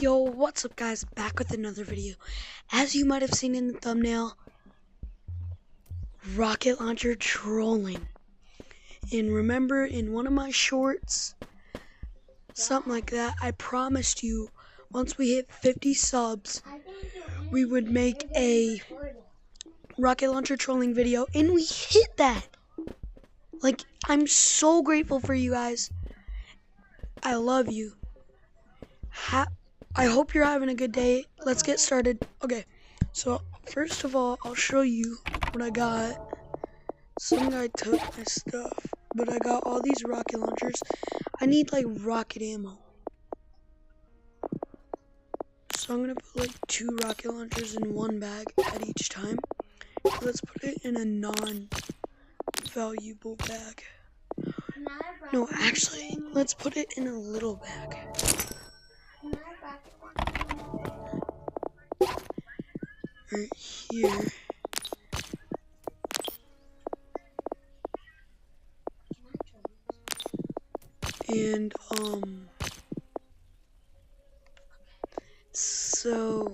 Yo, what's up guys, back with another video. As you might have seen in the thumbnail, rocket launcher trolling. And remember in one of my shorts, something like that, I promised you once we hit 50 subs, we would make a rocket launcher trolling video, and we hit that. Like, I'm so grateful for you guys. I love you. I hope you're having a good day. Let's get started. Okay, so first of all, I'll show you what I got. Some guy took my stuff, but I got all these rocket launchers. I need like rocket ammo. So I'm gonna put like 2 rocket launchers in one bag at each time. Let's put it in a non-valuable bag. No, actually, let's put it in a little bag. Right here. And so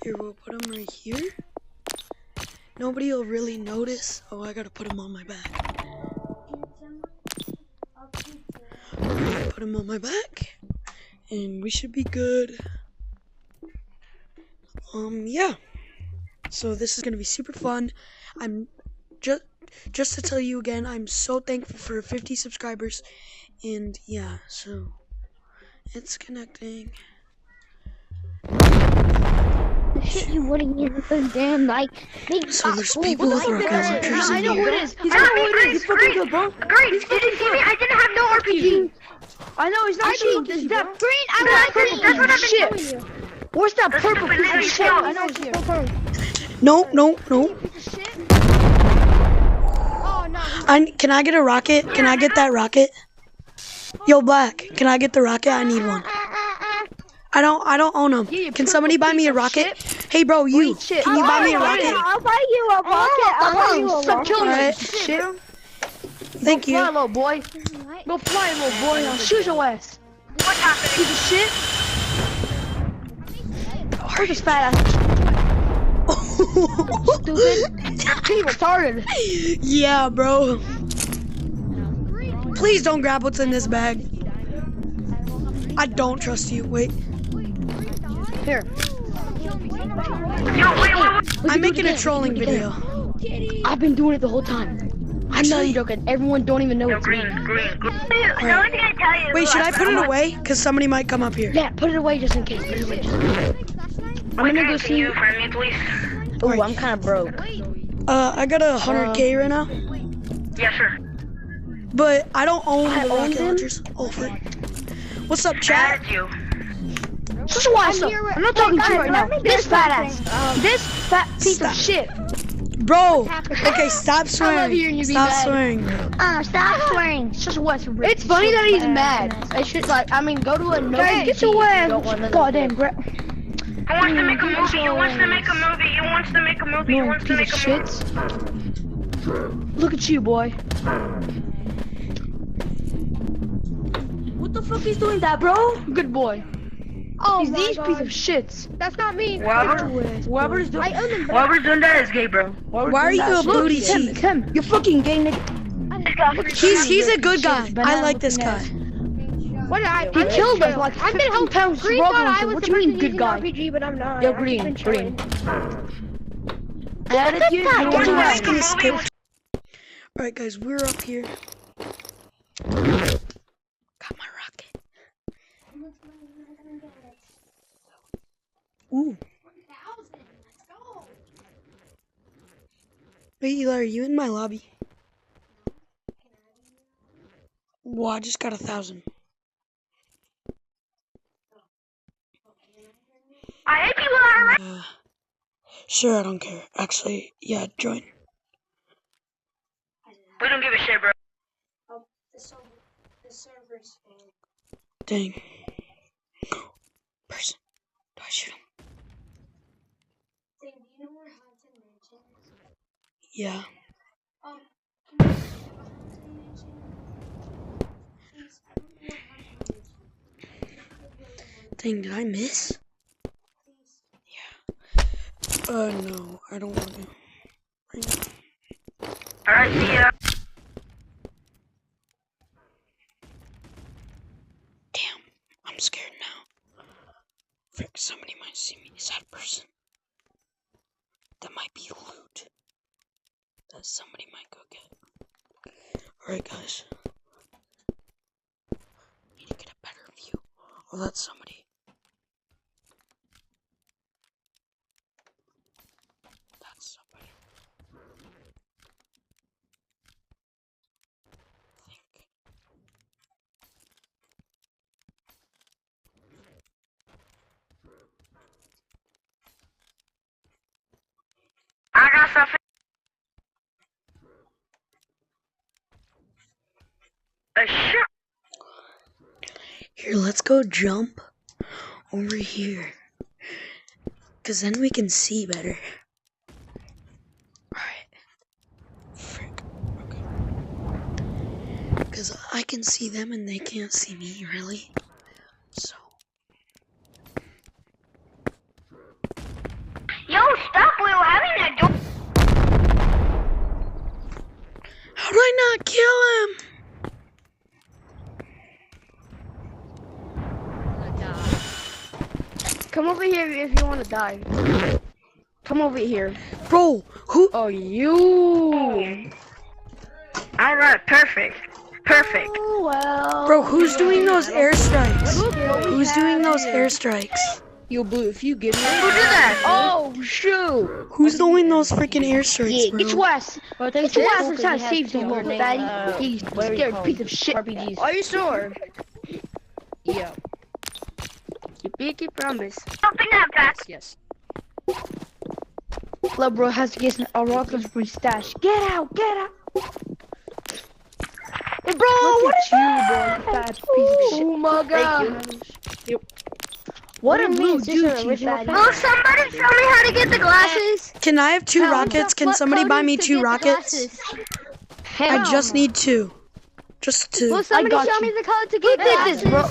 here, we'll put them right here. Nobody will really notice. Oh, I gotta put them on my back. Put them on my back, and we should be good. Yeah. So this is gonna be super fun. I'm just to tell you again, I'm so thankful for 50 subscribers, and yeah, so it's connecting. The shit you wouldn't use the damn So there's people with rocket launchers I in know who here. it is. I know who it is. He's fucking good, bro. Green, did you see me? I didn't have no RPG. I know he's not cheating. This that green. That's what I've been shit. telling you. What's that purple stupid piece of enemy shit? kills. I know he's here. No. Piece of shit. Oh no. Can I get a rocket? Can I get that rocket? Yo, Black, can I get the rocket? I need one. I don't own them. Yeah, Can somebody buy me a rocket? Hey, bro, you. Shit. Can you buy me a rocket? I'll buy you a rocket. I'll buy you a Stop killing me. rocket. Shit. Thank Fly, you. little boy. Go fly, little boy. I'll shoot your ass. What's happening? Piece of shit. Where's this fat ass? Stupid. Pretty retarded. Yeah, bro. Please don't grab what's in this bag. I don't trust you. Wait. Here. Yo, wait. I'm making a trolling video. I've been doing it the whole time. I know you're joking. Everyone don't even know Yo, it's me. green. So I was gonna tell you. Wait, should I put it away? Because somebody might come up here. Yeah, put it away just in case. Put it away just in case. I'm gonna go Can see. you friend me, please? Oh, I'm kind of broke. I got 100K right now, Yes, sir. but I don't own I the own rocket them? launchers. Oh, frick. What's up, chat? That's you. Shut your ass up. I'm not talking to you right now. This fat ass. This fat piece Stop. of shit. Bro, okay, stop hearing swearing. you be Stop mad. swearing. Stop swearing. It's just what's It's funny that he's mad. I should go to a no. Get your ass. Goddamn crap. He wants to make a movie. He wants to make a movie. Look at you, boy. What the fuck is doing that, bro? Good boy. Oh He's my these God. piece of shits. That's not me. Whoever's doing. I own them. Whoever's doing that is gay, bro. Why are you a booty It's him. cheek? It's him. You're fucking gay, nigga. He's a good guy. I like this guy. What did I? He killed us like I've been 15 helping. pounds Green thought struggling. I was What the you mean, person good using guy? RPG, but I'm not. Yo, I've green. been trolling. How did you Wants to I'm make just a gonna movie. skip. Alright, guys, we're up here. Got my rocket. Ooh. Wait, Eli, are you in my lobby? Well, I just got 1,000. I hate people that are Sure, I don't care. Actually, yeah, join. We don't give a shit, bro. Dang. Person. Do I shoot him? Yeah. Dang, did I miss? Yeah. No, I don't want to. Right now. Alright, see ya. Damn, I'm scared now. Frick, somebody might see me. Is that a person? That might be loot. That somebody might go get. Alright, guys. Need to get a better view. Oh, that's somebody. That's somebody. I think. I got something. A shot. Here, let's go jump over here. Cause then we can see better. Alright. Frick. Okay. Cause I can see them and they can't see me, really. So. Yo, stop, Will. Having that door. How do I not kill him? Come over here if you want to die. Come over here. Bro, who? Oh, you. Alright, perfect. Perfect. Oh, well. Bro, who's doing those airstrikes? Who's doing those airstrikes? Yo, Blue, if you give me. Who did that? Oh, shoot. Who's doing those freaking airstrikes, Yeah, bro? get your ass. Get your ass inside safe zone, little fatty. You scared piece of shit. RPGs. Are you sure? Yeah. You pinky promise. Something that back. Yes. Club bro has to get a rocket from his stash. Get out, get out. Hey, bro, what is that? Bro, piece of shit. Oh my god. What a blue dude, Will somebody tell me how to get the glasses? Can I have 2 rockets? Can somebody buy me 2 rockets? I just need 2. Just 2. Will somebody show me the code to get glasses? Bro.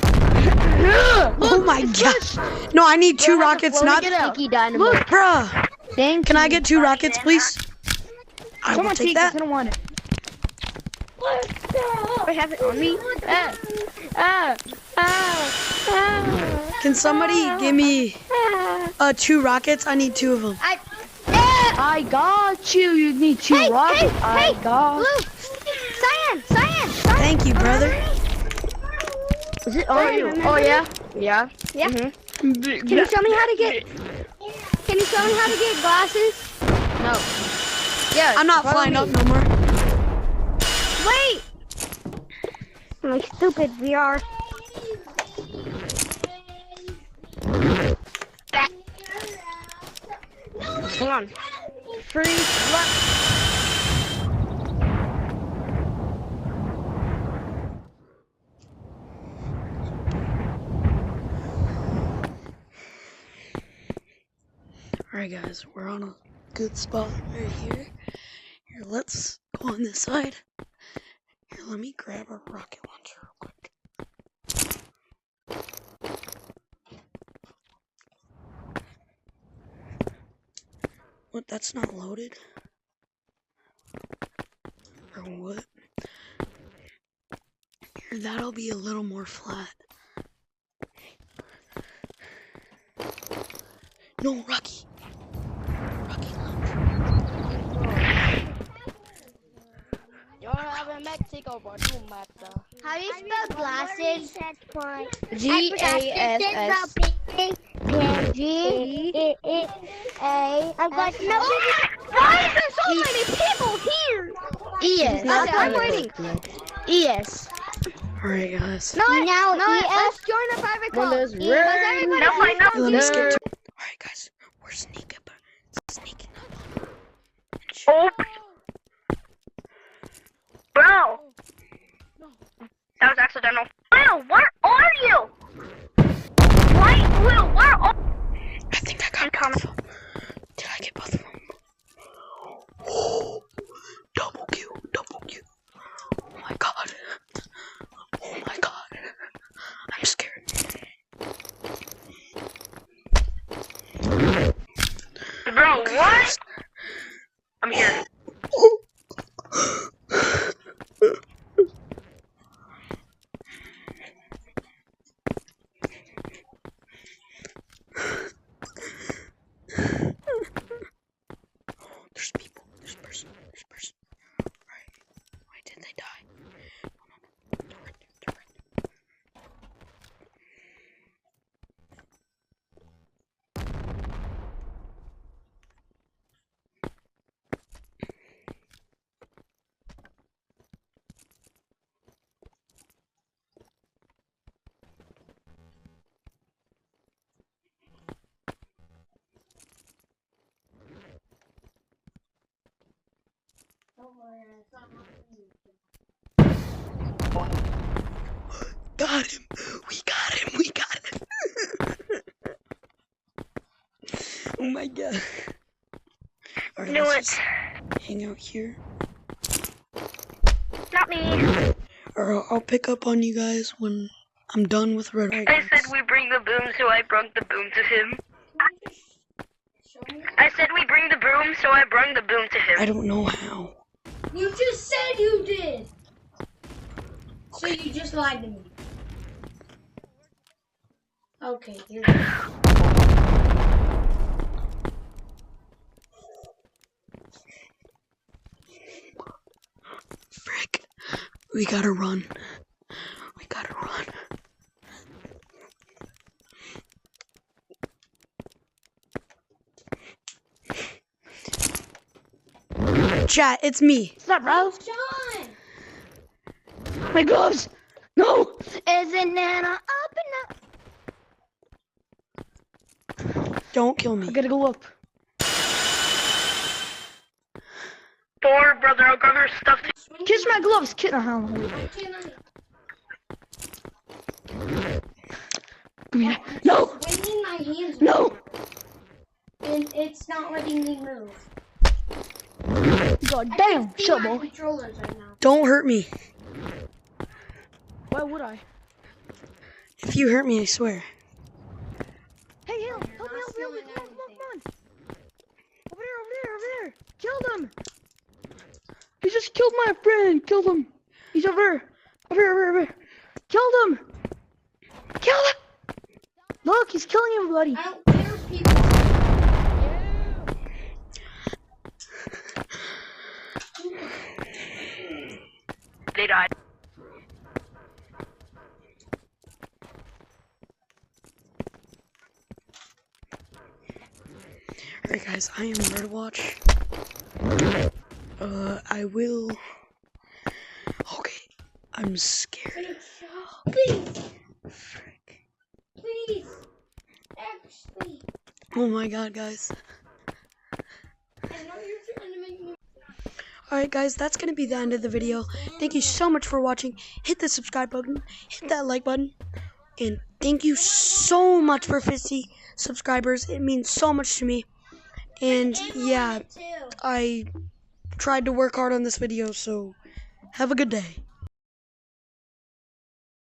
Oh my god. No, I need 2 rockets, not... Dynamo. Bruh. Can I get 2 rockets, please? I will take that. I don't want it. I have it on me. Can somebody give me 2 rockets? I need 2 of them. I got you. You need 2 rockets. I got. Cyan! Thank you, brother. Is it on you? Oh yeah. Yeah. Yeah. Mm-hmm. Can you show me how to get? Can you show me how to get glasses? No. Yeah. I'm not flying up no more. Wait! My stupid VR. Hang on. Freeze. Left. Alright guys, we're on a good spot right here. Here, let's go on this side. Here, let me grab a rocket launcher real quick. What, that's not loaded? Or what? Here, that'll be a little more flat. No, Rocky! Rocky launcher. Yo have in Mexico, but no matter. How do you spell glasses? G-A-S-S. G-A. I'm like, no. Why is there so many people here? E-S. I'm waiting. E-S. Alright guys. No, let's join a private call. Windows Because everybody Let me skip to... Alright guys, we're sneaking up. Oh. Bro. That was accidental. Will, where are you? Will, where are I think I got both of them. Did I get both of them? Oh, double kill. Oh my god. I'm scared. Bro, what? I'm here. There's people. There's person. There's person. Right. Why did they die? No. They're right there. They're right there. Got him! We got him! We got him! Oh my god. Alright, Knew let's it. just hang out here. Not me. Or I'll pick up on you guys when I'm done with Red. Right, I said we bring the boom, so I brung the boom to him. I said we bring the broom, so I brung the boom to him. I don't know how. You just said you did. So you just lied to me. Okay, you're good. Frick. We gotta run. We gotta run. Chat, it's me. What's up, bro? John! My gloves! No! Isn't Nana up and up? Don't kill me. I gotta go up. Thor, brother, I'll grab your stuff. Kiss my gloves, kid. I cannot. Give me that. No! Swinging my hands. No! And it's not letting me move. God I damn, can see shut my boy. controllers right now. Don't hurt me. Why would I? If you hurt me, I swear. Hey, help me, help me, help me, come on, come on, come on. Over there, over there, over there. Killed him. He just killed my friend. Killed him. He's over there. Over here, over here, over here. Killed him. Killed him. Look, he's killing everybody. I don't care if people. They died. Alright guys, I am Red Watch. I will... Okay, I'm scared. Please, Frick. please. Actually, Oh my god, guys. I know you're trying to make me. Alright guys, that's going to be the end of the video. Thank you so much for watching. Hit the subscribe button, hit that like button, and thank you so much for 50 subscribers. It means so much to me. And yeah, I tried to work hard on this video, so have a good day.